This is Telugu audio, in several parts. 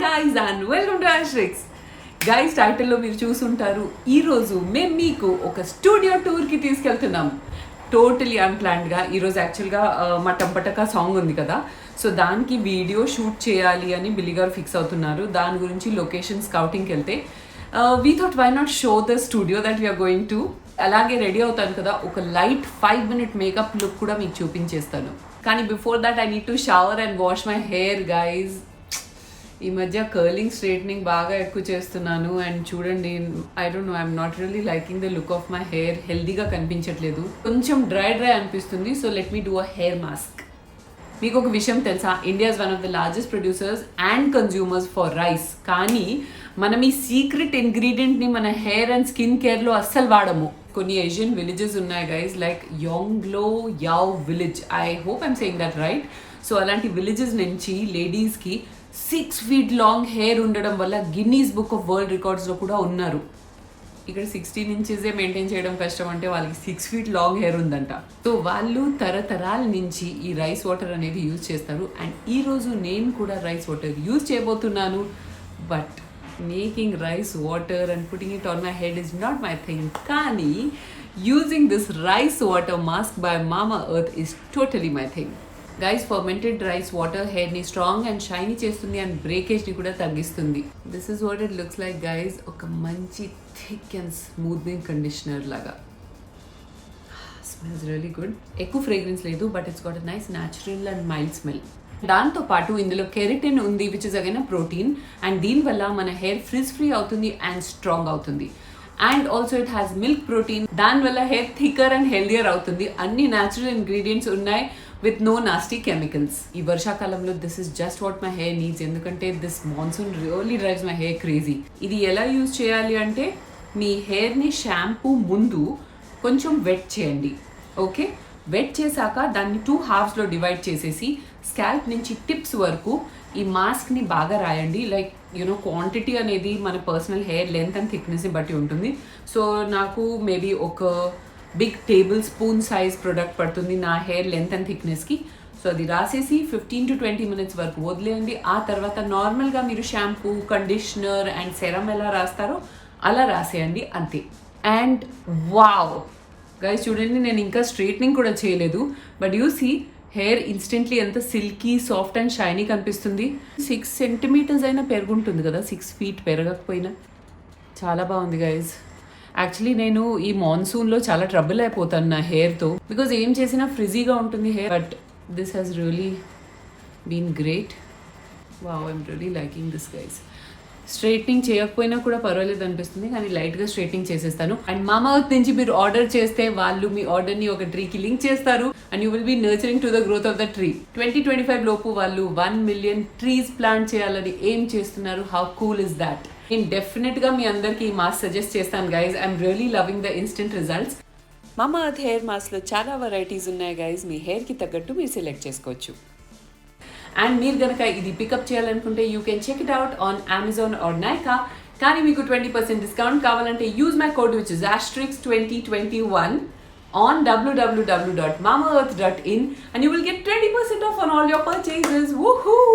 guys and welcome to Ashrix. Guys టైటిల్లో మీరు చూసుంటారు ఈరోజు మేము మీకు ఒక స్టూడియో టూర్కి తీసుకెళ్తున్నాం టోటలీ అన్ప్లాన్డ్గా. ఈరోజు యాక్చువల్గా మా టంపటక సాంగ్ ఉంది కదా, సో దానికి వీడియో షూట్ చేయాలి అని బిల్లి గారు ఫిక్స్ అవుతున్నారు. దాని గురించి లొకేషన్ స్కౌటింగ్కి వెళ్తే we thought why not show the studio that we're going to. అలాగే రెడీ అవుతాను కదా, ఒక లైట్ 5 minute మేకప్ లుక్ కూడా మీకు చూపించేస్తాను. కానీ before that I need to shower and wash my hair guys. ఈ మధ్య కర్లింగ్ స్ట్రైట్నింగ్ బాగా ఎక్కువ చేస్తున్నాను అండ్ చూడండి, I don't know, I'm not really liking the look of my hair. హెల్దీగా కనిపించట్లేదు, కొంచెం డ్రై అనిపిస్తుంది. So let me do a hair mask. మీకు ఒక విషయం తెలుసా, India is one of the largest producers and consumers for rice. కానీ మనం ఈ సీక్రెట్ ఇంగ్రీడియంట్ని మన హెయిర్ అండ్ స్కిన్ కేర్లో అస్సలు వాడము. కొన్ని ఏషియన్ విలేజెస్ ఉన్నాయి guys, like Huangluo Yao village, I hope I'm saying that right. So అలాంటి విలేజెస్ నుంచి లేడీస్కి 6 feet లాంగ్ హెయిర్ ఉండడం వల్ల గిన్నీస్ బుక్ ఆఫ్ వరల్డ్ రికార్డ్స్లో కూడా ఉన్నారు. ఇక్కడ 16 inches మెయింటైన్ చేయడం కష్టం అంటే వాళ్ళకి 6 feet లాంగ్ హెయిర్ ఉందంట. సో వాళ్ళు తరతరాల నుంచి ఈ రైస్ వాటర్ అనేది యూజ్ చేస్తారు. అండ్ ఈరోజు నేను కూడా రైస్ వాటర్ యూజ్ చేయబోతున్నాను. But making rice water and putting it on my head is not my thing. కానీ using this rice water mask by Mamaearth is totally my thing. Guys, fermented rice water హెయిర్ని స్ట్రాంగ్ అండ్ షైనీ చేస్తుంది అండ్ బ్రేకేజ్ని కూడా తగ్గిస్తుంది. This is what it looks like guys. ఒక మంచి థిక్ అండ్ స్మూత్నింగ్ కండిషనర్ లాగా. Smells really good. ఎక్కువ ఫ్రేగ్రెన్స్ లేదు, but it's got a nice natural and mild smell. దాంతోపాటు ఇందులో కెరటిన్ ఉంది, which is again a protein. And దీనివల్ల మన హెయిర్ ఫ్రిజ్ ఫ్రీ అవుతుంది అండ్ స్ట్రాంగ్ అవుతుంది. And also it has milk protein, దానివల్ల హెయిర్ థిక్కర్ అండ్ హెల్దియర్ అవుతుంది. అన్ని న్యాచురల్ ఇంగ్రీడియంట్స్ ఉన్నాయి with no nasty chemicals. ఈ వర్షాకాలంలో this is just what my hair needs, ఎందుకంటే this monsoon really drives my hair crazy. ఇది ఎలా యూజ్ చేయాలి అంటే, మీ హెయిర్ని షాంపూ ముందు కొంచెం వెట్ చేయండి. ఓకే, వెట్ చేశాక దాన్ని 2 halvesలో డివైడ్ చేసేసి స్కాల్ప్ నుంచి టిప్స్ వరకు ఈ మాస్క్ని బాగా రాయండి. లైక్ యూనో, క్వాంటిటీ అనేది మన పర్సనల్ హెయిర్ లెంత్ అండ్ థిక్నెస్ని బట్టి ఉంటుంది. సో నాకు మేబీ ఒక big table spoon size product పడుతుంది నా హెయిర్ లెంత్ అండ్ థిక్నెస్కి. సో అది రాసేసి 15 to 20 minutes వరకు వదిలేయండి. ఆ తర్వాత నార్మల్గా మీరు షాంపూ, కండిషనర్ అండ్ సెరమ్ ఎలా రాస్తారో అలా రాసేయండి, అంతే. అండ్ వావ్ గైస్, చూడండి, నేను ఇంకా స్ట్రైట్నింగ్ కూడా చేయలేదు, but you see hair instantly ఎంత సిల్కీ, సాఫ్ట్ అండ్ షైనీ కనిపిస్తుంది. 6 centimeters అయినా పెరుగుంటుంది కదా, 6 feet పెరగకపోయినా. చాలా బాగుంది గైజ్. యాక్చువల్లీ నేను ఈ మాన్సూన్లో చాలా ట్రబుల్ అయిపోతాను నా హెయిర్తో, బికాజ్ ఏం చేసినా ఫ్రిజీగా ఉంటుంది hair. But this has really been great. Wow, I'm really liking this guys. Straightening చేయకపోయినా కూడా పర్వాలేదు అనిపిస్తుంది, కానీ లైట్గా స్ట్రైట్నింగ్ చేసేస్తాను. అండ్ మామా ఎర్త్ నుంచి మీరు ఆర్డర్ చేస్తే వాళ్ళు మీ ఆర్డర్ని ఒక ట్రీకి లింక్ చేస్తారు and you will be nurturing to the growth of the tree. 2025 లోపు వాళ్ళు 1 million trees ప్లాంట్ చేయాలని ఏం చేస్తున్నారు. How cool is that. నేను డెఫినెట్గా మీ అందరికీ ఈ మాస్క్ సజెస్ట్ చేస్తాను guys. I'm really loving the instant results. మామా ఎర్త్ హెయిర్ మాస్క్లో చాలా వెరైటీస్ ఉన్నాయి గైజ్. మీ హెయిర్కి తగ్గట్టు మీరు సెలెక్ట్ చేసుకోవచ్చు. అండ్ మీరు కనుక ఇది పికప్ చేయాలనుకుంటే you can check it out on Amazon or Nykaa. కానీ మీకు 20% డిస్కౌంట్ కావాలంటే use my code which is Ashrix2021 on www.mamaearth.in and you will get 20% off on all your purchases. Woohoo!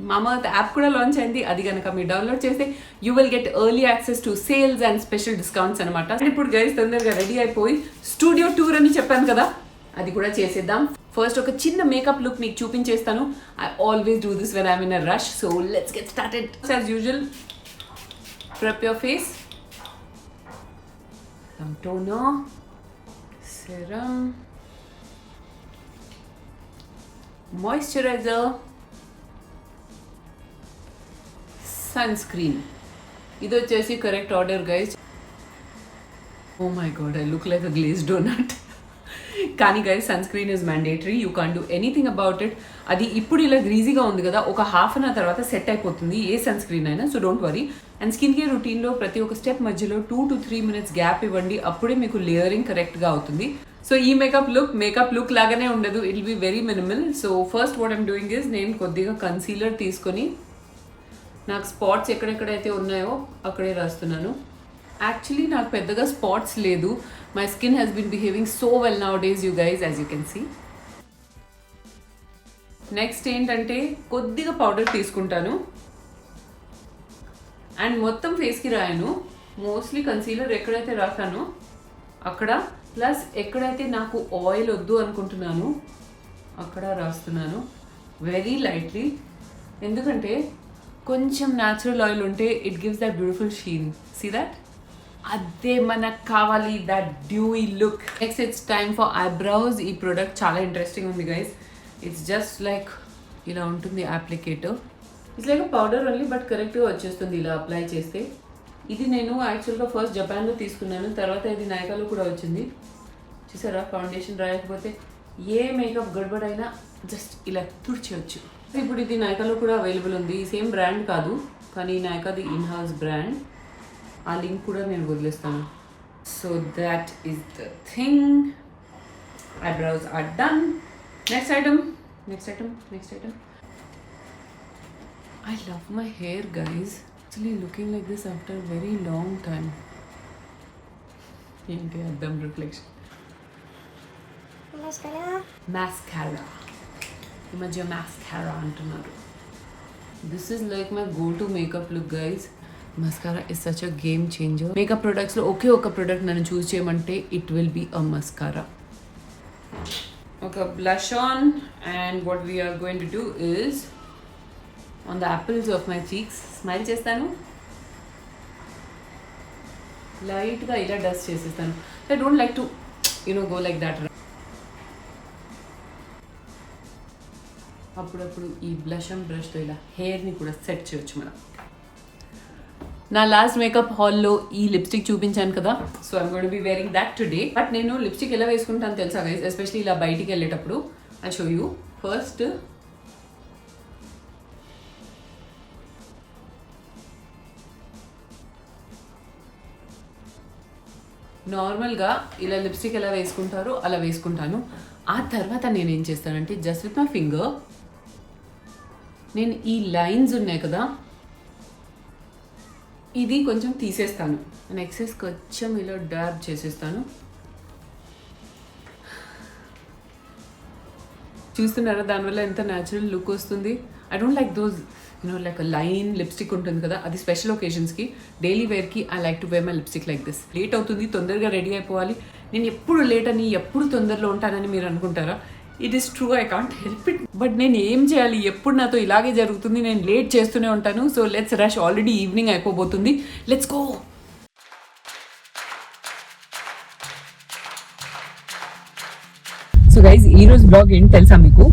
మామా ఎర్త్ యాప్ కూడా లాంచ్ అయింది. అది కనుక మీరు డౌన్లోడ్ చేస్తే you will get early access to sales and special discounts అనమాట. ఇప్పుడు గైస్ తొందరగా రెడీ అయిపోయి స్టూడియో టూర్ అని చెప్పాను కదా, అది కూడా చేసేద్దాం. ఫస్ట్ ఒక చిన్న మేకప్ లుక్ మీకు చూపించేస్తాను. I always do this when I'm in a rush. So let's get started. As usual, prep your face. Some toner, serum, moisturiser, sunscreen. ఇది వచ్చేసి correct order guys. Oh my god, I look like a glazed donut. కానీ guys, sunscreen is mandatory. You can do anything about it. అది ఇప్పుడు ఇలా గ్రీజీగా ఉంది కదా, ఒక హాఫ్ అన్ అవర్ తర్వాత సెట్ అయిపోతుంది ఏ సన్ స్క్రీన్ అయినా. So don't worry. And skin care రొటీన్లో ప్రతి ఒక్క స్టెప్ మధ్యలో 2 to 3 minutes గ్యాప్ ఇవ్వండి. అప్పుడే మీకు లేయరింగ్ కరెక్ట్గా అవుతుంది. సో ఈ మేకప్ లుక్ లాగానే ఉండదు, it will be very minimal. So first what I'm doing is, నేను కొద్దిగా కన్సీలర్ తీసుకొని నాకు స్పాట్స్ ఎక్కడెక్కడైతే ఉన్నాయో అక్కడే రాస్తున్నాను. యాక్చువల్లీ నాకు పెద్దగా స్పాట్స్ లేదు. My skin has been behaving so well nowadays you guys, as you can see. Next ఏంటంటే కొద్దిగా పౌడర్ తీసుకుంటాను. అండ్ మొత్తం ఫేస్కి రాయను, మోస్ట్లీ కన్సీలర్ ఎక్కడైతే రాసానో అక్కడ, ప్లస్ ఎక్కడైతే నాకు ఆయిల్ వద్దు అనుకుంటున్నాను అక్కడ రాస్తున్నాను వెరీ లైట్లీ. ఎందుకంటే కొంచెం న్యాచురల్ ఆయిల్ ఉంటే it gives that beautiful sheen. See that, అదే మనకు కావాలి, that dewy look. Next it's time for eyebrows. ఈ ప్రోడక్ట్ చాలా ఇంట్రెస్టింగ్ ఉంది గైస్. ఇట్స్ జస్ట్ లైక్ ఇలా ఉంటుంది applicator. It's like powder only, but కరెక్ట్గా వచ్చేస్తుంది ఇలా అప్లై చేస్తే. ఇది నేను యాక్చువల్గా ఫస్ట్ జపాన్లో తీసుకున్నాను, తర్వాత ఇది నైకాలో కూడా వచ్చింది. చూసారా, ఫౌండేషన్ రాయకపోతే ఏ మేకప్ గడబడైనా జస్ట్ ఇలా తుడిచేయచ్చు. ఇప్పుడు ఇది నైకాలో కూడా అవైలబుల్ ఉంది. సేమ్ బ్రాండ్ కాదు, కానీ నైకాది ఇన్ హౌస్ బ్రాండ్. ఆ లింక్ కూడా నేను వదిలేస్తాను. So that is the thing. Eyebrows are done. Next item. I love my hair, guys. Actually looking like this after a very long time. ఏంటి అద్దం రిఫ్లెక్షన్. Mascara. ఈ మధ్య mascara అంటున్నారు. This is like my go-to makeup look, guys. Mascara is such a game changer. Makeup products లో ఒకే ఒక ప్రోడక్ట్ నన్ను చూస్ చేయమంటే it will be a mascara. Okay, blush on, and what we are going to do is on the apples of my cheeks smile చేస్తాను. లైట్గా ఇలా డస్ట్ చేసేస్తాను. I don't like to go like that. అప్పుడప్పుడు ఈ బ్లష్ అండ్ బ్రష్తో ఇలా హెయిర్ని కూడా సెట్ చేయొచ్చు మనం. నా లాస్ట్ మేకప్ హాల్లో ఈ లిప్స్టిక్ చూపించాను కదా, so I'm going to be wearing that today. But నేను లిప్స్టిక్ ఎలా వేసుకుంటాను తెలుసా గైస్, ఎస్పెషలీ ఇలా బయటికి వెళ్ళేటప్పుడు. I show you. ఫస్ట్ నార్మల్గా ఇలా లిప్స్టిక్ ఎలా వేసుకుంటారో అలా వేసుకుంటాను. ఆ తర్వాత నేను ఏం చేస్తానంటే జస్ట్ విత్ మై ఫింగర్ నేను ఈ లైన్స్ ఉన్నాయి కదా, ఇది కొంచెం తీసేస్తాను. నేను ఎక్సెస్ కొంచెం ఇలా డాబ్ చేసేస్తాను. చూస్తున్నారా దానివల్ల ఎంత న్యాచురల్ లుక్ వస్తుంది. I don't like those like line lipstick ఉంటుంది కదా, అది స్పెషల్ ఒకేషన్స్కి. డైలీ వేర్కి I like to wear my lipstick like this. Late అవుతుంది, తొందరగా రెడీ అయిపోవాలి. నేను ఎప్పుడు లేట్ అని, ఎప్పుడు తొందరలో ఉంటానని మీరు అనుకుంటారా? It is true, I can't help it. But నేను ఏం చేయాలి, ఎప్పుడు నాతో ఇలాగే జరుగుతుంది, నేను లేట్ చేస్తూనే ఉంటాను. So let's rush. Already evening అయిపోబోతుంది, లెట్స్ గో. సో గైజ్, ఈరోజు బ్లాగ్ ఏంటి తెలుసా మీకు?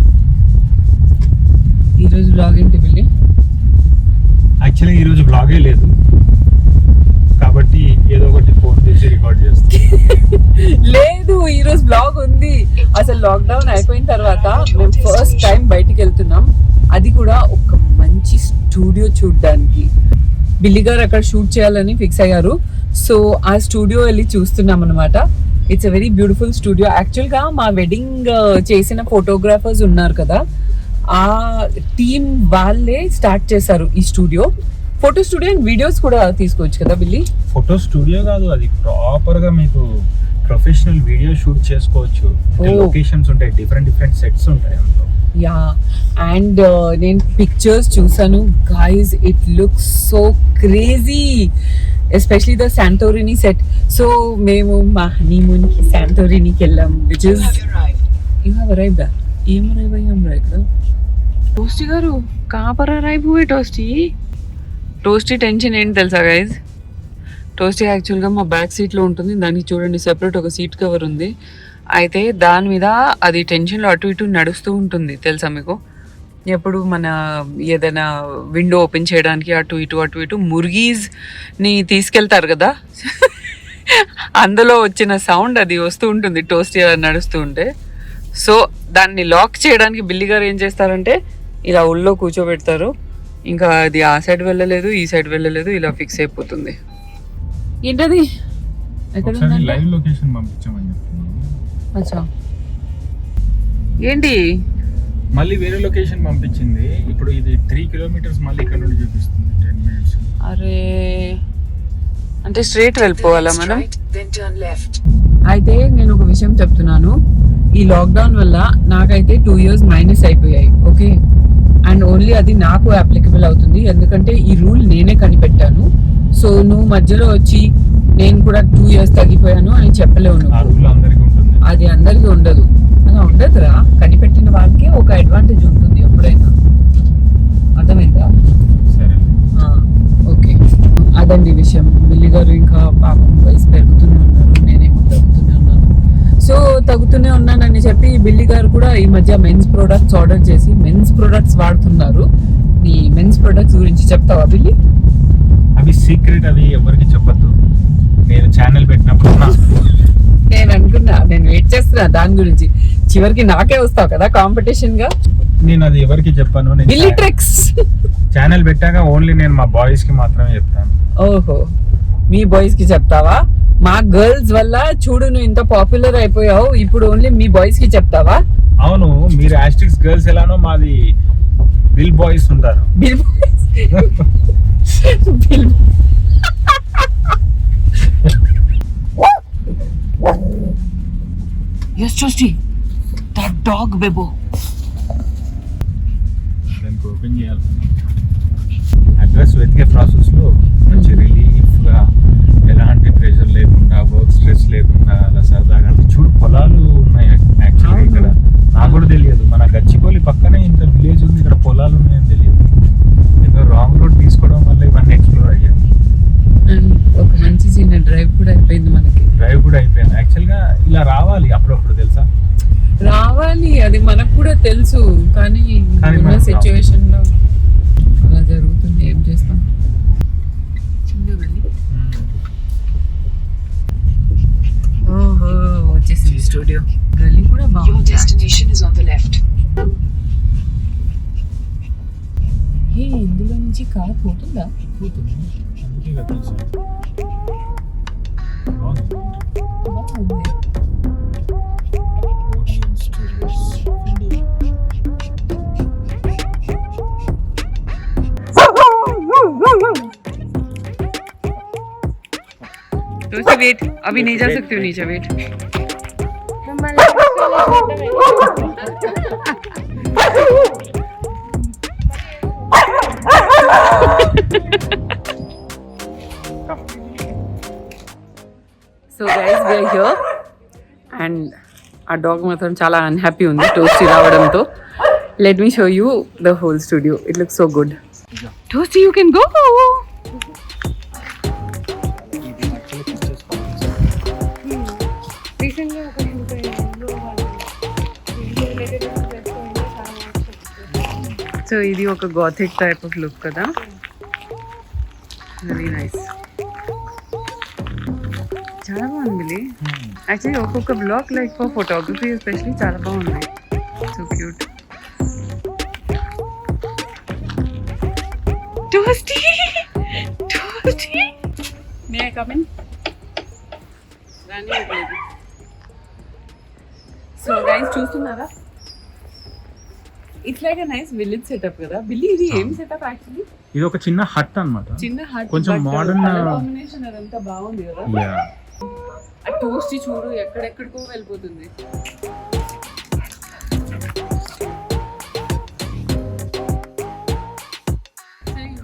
ఈరోజు బ్లాగ్ ఏంటి వెళ్ళి, యాక్చువల్లీ ఈరోజు బ్లాగే లేదు కాబట్టి ఏదో ఒకటి ఫోన్ చేసి రికార్డ్ చేస్తాం. లేదు, ఈరోజు బ్లాగ్ ఉంది. అసలు లాక్డౌన్ అయిపోయిన తర్వాత మేము ఫస్ట్ టైం బయటికి వెళ్తున్నాం, అది కూడా ఒక మంచి స్టూడియో చూడడానికి. బిల్లి గారు అక్కడ షూట్ చేయాలని ఫిక్స్ అయ్యారు. సో ఆ స్టూడియో వెళ్ళి చూస్తున్నాం అనమాట. It's a very beautiful studio. యాక్చువల్గా మా వెడ్డింగ్ చేసిన ఫోటోగ్రాఫర్స్ ఉన్నారు కదా, ఆ టీమ్ వాళ్ళే స్టార్ట్ చేశారు ఈ studio. Photo studio and videos కూడా తీసుకోవచ్చు కదా బిల్లి? ఫోటో స్టూడియో కాదు, అది ప్రాపర్ గా మీకు ప్రొఫెషనల్ వీడియో షూట్ చేసుకోవచ్చు. లొకేషన్స్ ఉంటాయి, డిఫరెంట్ సెట్స్ ఉంటాయి అందులో. యా, అండ్ నేను పిక్చర్స్ చూసాను guys, it looks so crazy, especially the Santorini set. So మేము మా హనీమూన్ కి శాంటోరినికి వెళ్ళాం, which is you have arrived. ఏం అరైవ్ అయ్యాం రా ఇక్కడ? టోస్టీ గారు కాపర్ అరైవ్ హువే టోస్టీ. టోస్టీ టెన్షన్ ఏంటి తెలుసా గైజ్? టోస్టీ యాక్చువల్గా మా బ్యాక్ సీట్లో ఉంటుంది, దానికి చూడండి సెపరేట్ ఒక సీట్ కవర్ ఉంది. అయితే దాని మీద అది టెన్షన్లో అటు ఇటు నడుస్తూ ఉంటుంది తెలుసా మీకు? ఎప్పుడు మన ఏదైనా విండో ఓపెన్ చేయడానికి అటు ఇటు ముర్గీస్ని తీసుకెళ్తారు కదా, అందులో వచ్చిన సౌండ్ అది వస్తూ ఉంటుంది టోస్టీ అలా నడుస్తూ ఉంటే. సో దాన్ని లాక్ చేయడానికి బిల్లి గారు ఏం చేస్తారంటే ఇలా ఉల్లో కూర్చోబెడతారు. ఇంకా అది ఆ సైడ్ వెళ్ళలేదు, ఈ సైడ్ వెళ్ళలేదు, ఇలా ఫిక్స్ అయిపోతుంది. ఏంటది? లైవ్ లొకేషన్ పంపించామని చెప్తున్నాను. అచ్చా, ఏంటి మళ్ళీ వేరే లొకేషన్ పంపించింది. ఇప్పుడు ఇది 3 kilometers మళ్ళీ ఇక్కడ నుండి చూపిస్తుంది 10 minutes. అరే, అంటే స్ట్రైట్ వెళ్ళిపోవాలా మనం? అయితే నేను ఒక విషయం చెప్తున్నాను, ఈ లాక్డౌన్ వల్ల నాకైతే 2 years మైనస్ అయిపోయాయి. ఓకే, అండ్ ఓన్లీ అది నాకు అప్లికబుల్ అవుతుంది, ఎందుకంటే ఈ రూల్ నేనే కనిపెట్టాను. సో నువ్వు మధ్యలో వచ్చి నేను కూడా 2 years తగ్గిపోయాను అని చెప్పలేవు ఆ నువ్వు. రూల్ అందరికీ ఉంటుంది. అది అందరికీ ఉండదు, అలా ఉండదురా. కనిపెట్టిన వాళ్ళకి ఒక అడ్వాంటేజ్ ఉంటుంది ఎప్పుడైనా, అర్థమైందా? సరే. ఓకే, అదండి విషయం. బిల్లి గారు ఇంకా పాపం వయసు పెరుగుతూనే ఉన్నారు, నేనేమో తగ్గుతూనే ఉన్నాను. సో తగ్గుతూనే ఉన్నానని చెప్పి బిల్లి గారు కూడా ఈ మధ్య మెన్స్ ప్రొడక్ట్స్ ఆర్డర్ చేసి మెన్స్ ప్రొడక్ట్స్ వాడుతున్నారు. ఈ మెన్స్ ప్రొడక్ట్స్ గురించి చెప్తావా బిల్లి? అవి సీక్రెట్, అవి ఎవరికి చెప్పొద్దు. నేను ఛానల్ పెట్టినప్పుడు నేను అనుకున్నా, నేను వెయిట్ చేస్తున్నా దాని గురించి. చివరికి నాకే వస్తావు కదా కాంపిటీషన్ గా. నేను అది ఎవరికి చెప్పాను. బిల్లీ ట్రిక్స్ ఛానల్ పెట్టాక ఓన్లీ నేను మా బాయ్స్ కి మాత్రమే చెప్తాను. ఓహో, మీ బాయ్స్ కి చెప్తావా? మా గర్ల్స్ వల్ల చూడు నువ్వు ఇంత పాపులర్ అయిపోయావు, ఇప్పుడు ఓన్లీ మీ బాయ్స్ కి చెప్తావా? అవును, మీరు యాస్టిక్స్ గర్ల్స్ ఎలానో మాది బిల్ బాయ్స్ ఉంటారు. Bill boys bill Yes, Trusty. That dog, Bebo. దానికి ఓపెన్ చేయాలి. అడ్రస్ వెతికే ప్రాసెస్ లో మంచి రిలీఫ్ గా, ఎలాంటి ప్రెషర్ లేకుండా, వర్క్ స్ట్రెస్ లేకుండా అలా సరదాగా చూడు. పొలాలు ఉన్నాయి యాక్చువల్గా ఇక్కడ. నాకు కూడా తెలియదు, మన గచ్చికోలి పక్కనే ఇంత విలేజ్ ఉంది, ఇక్కడ పొలాలు ఉన్నాయని తెలియదు. ఏదో రాంగ్ రోడ్ తీసుకోవడం వల్ల ఇవన్నీ ఎక్స్ప్లోర్ అయ్యాము. ఒక మంచి చిన్న డ్రైవ్ కూడా అయిపోయింది మనకి. డ్రైవ్ కూడా అయిపోయింది. యాక్చువల్గా ఇలా రావాలి అప్పుడప్పుడు, తెలుసా? రావాలి, అది మనకు కూడా తెలుసు, కానీ ఉన్న సిచ్యువేషన్ లో అలా జరుగుతుంది. ఏం చేస్తాం? ఓహో, వచ్చేసింది స్టూడియో. గల్లీ కూడా బాగుంది. Destination is on the left. హే, ఇందులో నుంచి కార్ పోతుందా? బాగుంది. तो वेट, अभी नहीं जा सकती हूँ नीचे, wait. So guys, we are here and our dog మాత్రం చాలా unhappy ఉంది టోస్టీ రావడంతో. Let me show you the whole studio. It looks so good. Toasty, you can go. So ఇది ఒక గోథిక్ టైప్ ఆఫ్ లుక్ కదా, వెరీ నైస్. చాలా బాగుంది. యాక్చువల్లీ ఒక్కొక్క block like for photography especially చాలా బాగుంది. So cute. Toasty, Toasty, may I come in? So guys చూస్తున్నారా, it's like a nice village setup కదా బిల్లీ. ఇది ఏం సెటప్ యాక్చువల్లీ? ఇది ఒక చిన్న హట్ అన్నమాట. చిన్న హట్, కొంచెం మోడర్న్ కాంబినేషన్. అదంతా బాగుంది కదా. ఆ టోస్టీ చూడు ఎక్కడెక్కడికో వెళ్ళిపోతుంది.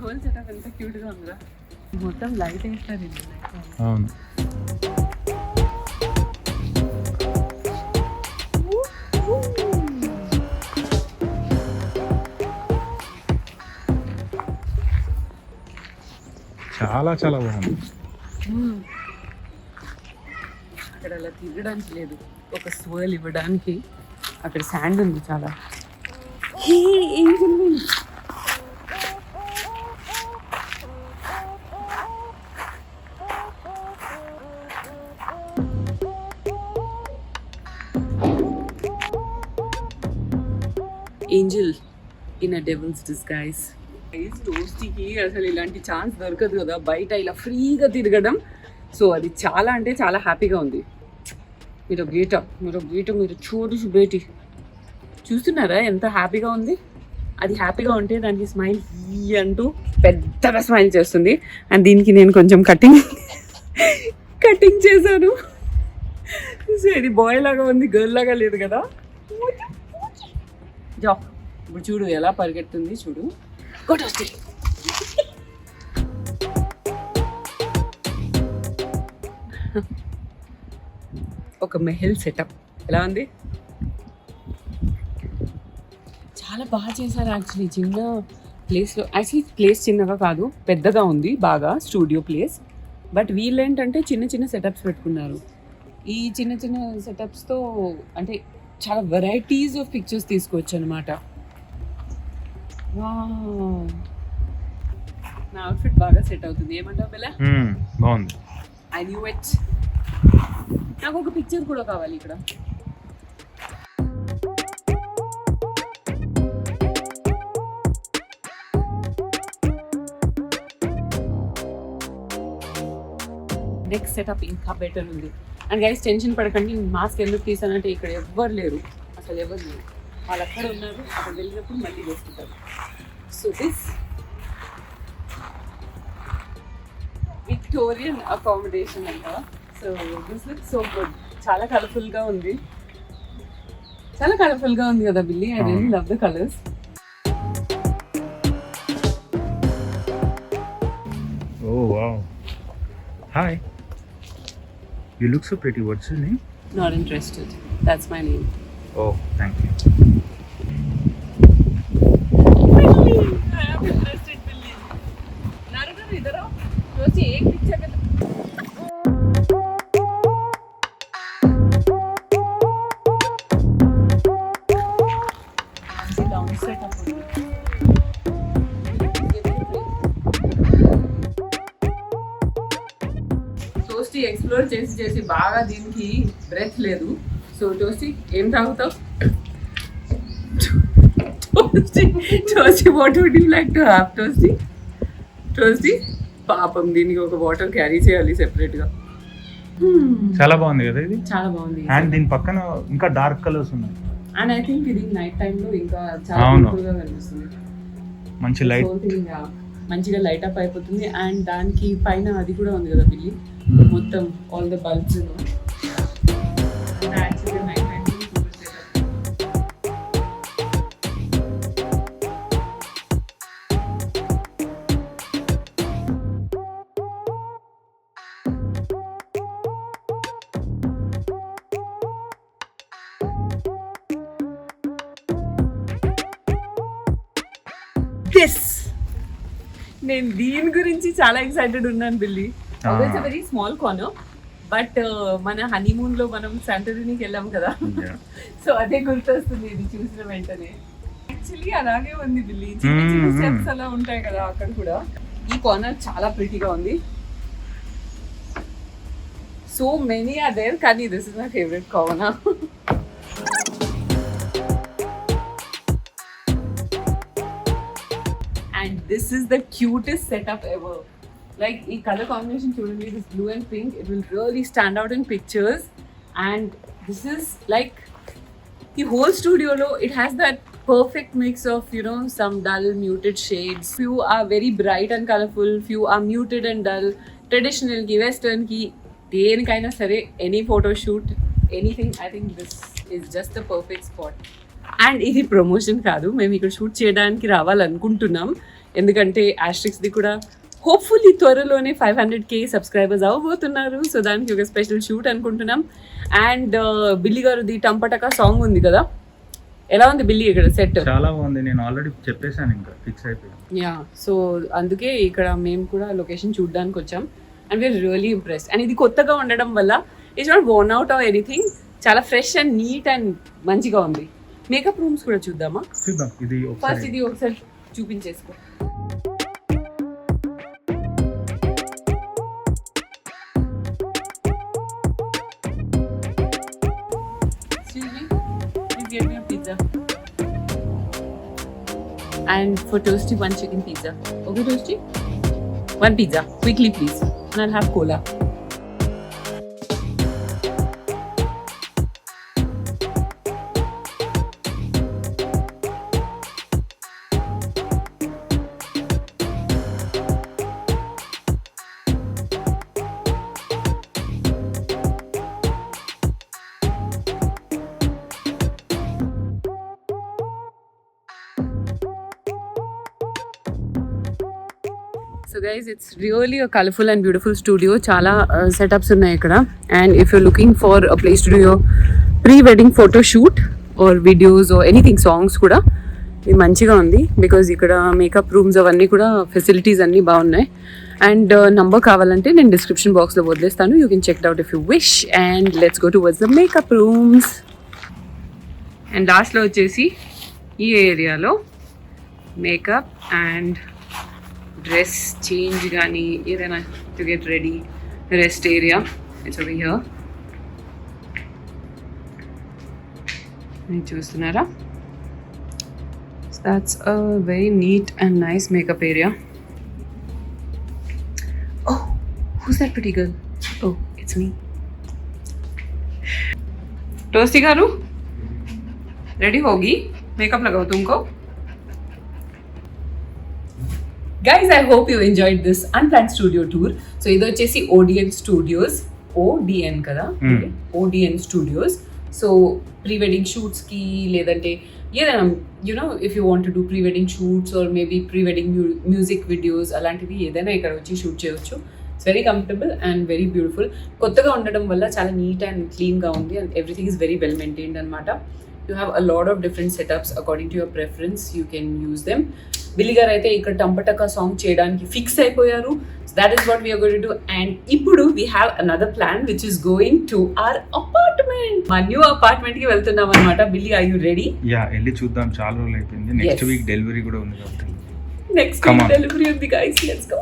హోల్ సెటప్ ఎంత క్యూట్ గా ఉందా. మొత్తం లైట్ వేస్తారు ఇది. అవును, చాలా చాలా బాగుంది. అక్కడ అలా తిరగడానికి లేదు, ఒక స్వర్ల్ ఇవ్వడానికి. అక్కడ శాండ్ ఉంది చాలా. Angel in a devil's disguise. టోస్టీకి అసలు ఇలాంటి ఛాన్స్ దొరకదు కదా బయట ఇలా ఫ్రీగా తిరగడం. సో అది చాలా అంటే చాలా హ్యాపీగా ఉంది. మీరు చూడు బేటి, చూస్తున్నారా ఎంత హ్యాపీగా ఉంది? అది హ్యాపీగా ఉంటే దానికి స్మైల్ అంటూ పెద్దగా స్మైల్ చేస్తుంది. అండ్ దీనికి నేను కొంచెం కటింగ్ చేశాను. సో ఇది బాయ్ లాగా ఉంది, గర్ల్ లాగా లేదు కదా. జా ఇప్పుడు చూడు ఎలా పరిగెడుతుంది చూడు. కొట్టొస్తే ఒక మెహల్ సెటప్ ఎలా ఉంది? చాలా బాగా చేశారు యాక్చువల్లీ. చిన్న ప్లేస్లో, యాక్చువల్లీ ప్లేస్ చిన్నగా కాదు పెద్దగా ఉంది బాగా, స్టూడియో ప్లేస్. బట్ వీళ్ళు ఏంటంటే చిన్న చిన్న సెటప్స్ పెట్టుకున్నారు. ఈ చిన్న చిన్న సెటప్స్తో అంటే చాలా వెరైటీస్ ఆఫ్ పిక్చర్స్ తీసుకోవచ్చు అనమాట. నా అవుట్ఫిట్ బాగా సెట్ అవుతుంది. ఏమంటావు బెలా? బాగుంది. I knew it. నాకు ఒక పిక్చర్ కూడా కావాలి ఇక్కడ. నెక్స్ట్ సెటప్ ఇంకా బెటర్ ఉంది. అండ్ గైస్ టెన్షన్ పడకండి, మాస్క్ ఎందుకు తీసానంటే ఇక్కడ ఎవ్వరు లేరు, అసలు ఎవరు లేరు. వాళ్ళు అక్కడ ఉన్నారు, అక్కడ వెళ్ళినప్పుడు మళ్ళీ వేసుకుంటారు. సో దిస్ విక్టోరియన్ అకామిడేషన్ అంట. So this look so good. చాలా కలర్ఫుల్గా ఉంది, చాలా కలర్ఫుల్గా ఉంది కదా Billy. I really love the colours. Oh wow. Hi. You look so pretty. What's your name? Not interested. That's my name. Oh, thank you. Billy, I am interested, Billy. Naruto, इधर आओ. रोजी एक पिक्चर का. Sit down, set up. Toasty explore చేసి చేసి బాగా దీనికి బ్రెత్ లేదు. సో టోస్టీ ఏం తాగుతావు? Toasty what would you like to have? Toasty పాపం దీనికి ఒక వాటర్ క్యారీ చేయాలి సెపరేట్గా. చాలా బాగుంది కదా ఇది. చాలా బాగుంది. అండ్ దీని పక్కన ఇంకా డార్క్ కలర్స్ ఉన్నాయి. అండ్ ఐ థింక్ ఇది నైట్ టైంలో ఇంకా చాలా బ్యూటిఫుల్గా కనిపిస్తుంది. మంచి లైట్, మంచిగా లైట్ అప్ అయిపోతుంది. అండ్ దానికి పైన అది కూడా ఉంది కదా బిల్లి, మొత్తం ఆల్ ద బల్బ్స్. నేను దీని గురించి చాలా ఎక్సైటెడ్ ఉన్నాను బిల్లి. It's a very small corner, but మన హనీమూన్ లో మనం శాంటోరినికి వెళ్ళాం కదా, సో అదే గుర్తొస్తుంది ఇది చూసిన వెంటనే. యాక్చువల్లీ అలాగే ఉంది బిల్లి, చిన్న చిన్న స్టెప్స్ అలా ఉంటాయి కదా అక్కడ కూడా. ఈ కార్నర్ చాలా ప్రిటీగా ఉంది. సో మెనీ ఆర్ దేర్, కానీ this is my favourite corner. And this is the cutest setup ever. Like the color combination chudandi, this blue and pink, it will really stand out in pictures. And this is like the whole studio lo, it has that perfect mix of, you know, some dull muted shades. Few are very bright and colorful, few are muted and dull. Traditional ki, western ki, denikayina sare, any photo shoot, anything, I think this is just the perfect spot. And ఇది ప్రమోషన్ కాదు, మేము ఇక్కడ షూట్ చేయడానికి రావాలనుకుంటున్నాం. ఎందుకంటే ఆస్ట్రిక్స్ది కూడా హోప్ఫుల్లీ త్వరలోనే 500K సబ్స్క్రైబర్స్ అవ్వబోతున్నారు. సో దానికి ఒక స్పెషల్ షూట్ అనుకుంటున్నాం. అండ్ బిల్లి గారుది టంపటకా సాంగ్ ఉంది కదా, ఎలా ఉంది బిల్లి ఇక్కడ సెట్? చాలా బాగుంది. నేను ఆల్రెడీ చెప్పేసాను, ఇంకా ఫిక్స్ అయిపోయాను. యా, సో అందుకే ఇక్కడ మేము కూడా లొకేషన్ చూడడానికి వచ్చాం. And we are really impressed. And ఇది కొత్తగా ఉండడం వల్ల it's not worn out or anything, చాలా ఫ్రెష్ అండ్ నీట్ అండ్ మంచిగా ఉంది. మేకప్ రూమ్స్ కూడా చూద్దామా? చూద్దాం. ఇది ఫస్ట్ ఇది ఒకసారి చూపించేసుకో. Excuse me, please get me a pizza. And for Toasty, 1 chicken pizza. Okay, Toasty? 1 pizza, quickly please. And I'll have cola. So guys, it's really a colorful and beautiful studio. Chala setups ఉన్నాయి ఇక్కడ. And if you're looking for a place to do your pre-wedding photo shoot or videos or anything, songs కూడా ఇది మంచిగా ఉంది. బికాజ్ ఇక్కడ మేకప్ రూమ్స్ అవన్నీ కూడా ఫెసిలిటీస్ అన్నీ బాగున్నాయి. అండ్ నంబర్ కావాలంటే నేను డిస్క్రిప్షన్ బాక్స్లో వదిలేస్తాను. You can check out if you wish. And let's go towards the makeup rooms. And లాస్ట్లో వచ్చేసి ఈ ఏరియాలో మేకప్ అండ్ డ్రెస్ చేంజ్ కానీ ఏదైనా to get ready rest area it's over here. చూస్తున్నారా? That's a very neat and nice makeup area. Oh, who's that pretty girl? Oh, it's me. Toasty garu, ready hogi? Makeup lagao tumko. Guys, I hope you enjoyed this unplanned studio tour. So ido chesi ODN Studios, ODN kada, ODN Studios. So pre-wedding shoots ki ledante ఏదైనా you know if you want to do pre wedding shoots or maybe pre wedding music videos అలాంటివి ఏదైనా ఇక్కడ వచ్చి షూట్ చేయవచ్చు. It's very comfortable and very beautiful. కొత్తగా ఉండడం వల్ల చాలా నీట్ అండ్ క్లీన్గా ఉంది అండ్ everything is very well maintained అనమాట. You have a lot of different setups according to your preference. You can use them. Billy గారు అయితే ఇక్కడ టంపటకా సాంగ్ చేయడానికి ఫిక్స్ అయిపోయారు. That is what we are going to do. And ఇప్పుడు we have another plan which is going to our apartment. మా న్యూ అపార్ట్మెంట్ కి వెళ్తున్నాం అన్నమాట. Billy, are you ready? Yeah, వెళ్ళి చూద్దాం. చాలా రోజులు అయిపోయింది. నెక్స్ట్ వీక్ డెలివరీ కూడా ఉంది కాబట్టి నెక్స్ట్ వీక్ డెలివరీ ఉంది guys. Let's go.